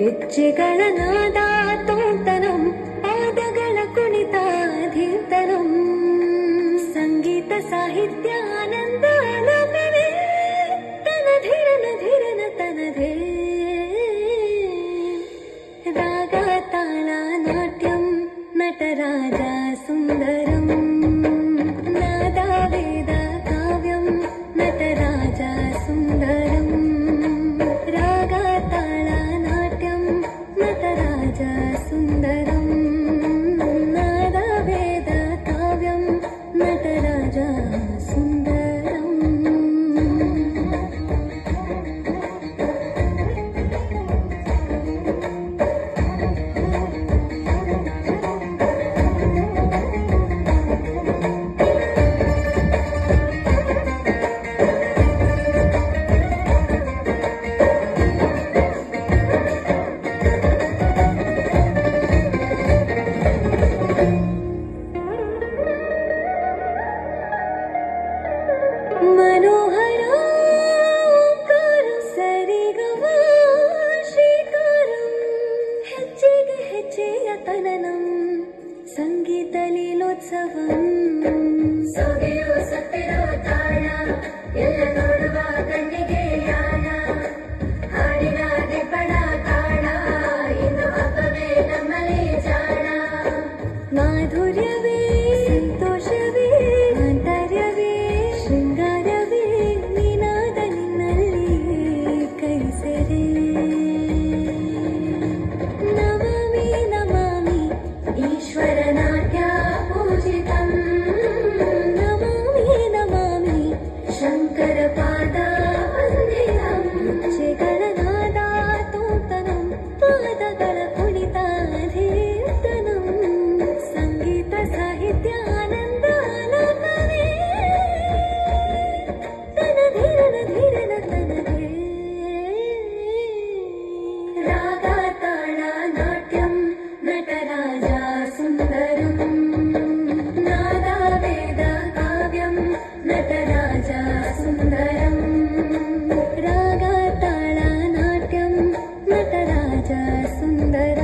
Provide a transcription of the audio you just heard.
ಗೆಜ್ಜೆಗಳ ನಾದ ತೋಂತನಂ ಪಾದಗಳ ಕುಣಿತ ಧೀರ್ತನಂ ಸಂಗೀತ ಸಾಹಿತ್ಯ ಆನಂದ ನಮವೇ ತನಧಿರನ ಧಿರನ ತನಧೇ ರಾಗ ತಾಳ ನಾಟ್ಯಂ ನಟರಾಜ ಸುಂದರಂ ನಾದ ವೇದ ಕಾವ್ಯಂ ನಟರಾಜ ಸುಂದರಂ ರಾಗ ತಾಳ ನಾಟ್ಯಂ ನಟರಾಜ ಸುಂದರಂ ನಾದ ವೇದ ಕಾವ್ಯಂ ನಟರಾಜ ಸುಂದರಂ मनोहर ओंकार सरिगम ಶ್ರೀಕಾರಂ ಹೆಜ್ಜೆಗೆ ಹೆಜ್ಜೆಯ ತನನಂ ಸಂಗೀತ ಲೀಲೋತ್ಸವಂ ಸೊಗೆಯೋ ಸತ್ತಿರೋ ತಾಳ ಎಲ್ಲ ನೋಡುವ ಕಣ್ಣಿಗೆ ಯಾಣ ಹಾಡಿನ ದಿಬ್ಬಣ ತಾಳ ಇನ್ನು ಹಬ್ಬವೇ ನಮ್ಮಲ್ಲಿ ಜಾಣ ಮಾಧುರ್ಯವೇ ಸಂತೋಷವೇ ಆಂತರ್ಯವೇ ಶೃಂಗಾರವೇ ನಿನಾದ ನಿನ್ನಲ್ಲಿ ಕೈಸೆರೆ ನಮಾಮಿ ನಮಾಮಿ ಈಶ್ವರ ನಾಟ್ಯ ಪೂಜಿತಂ ನಮಾಮಿ ನಮಾಮಿ ಶಂಕರ ಪಾದ ವಂದಿತಂ ಗೆಜ್ಜೆಗಳ ನಾದ ತೋಂತನಂ ಪಾದಗಳ ಕುಣಿತ ಧೀರ್ತನಂ ಸಂಗೀತ ಸಾಹಿತ್ಯ ಆನಂದ ನಮವೇ ತನಧಿರನ ಧಿರನ ತನಧೇ ರಾಗ ತಾಳ ನಾಟ್ಯಂ ನಟರಾಜ ಸುಂದರಂ ನಾದ ವೇದ ಕಾವ್ಯಂ ನಟರಾಜ ಸುಂದರಂ ರಾಗ ತಾಳ ನಾಟ್ಯಂ ನಟರಾಜ ಸುಂದರಂ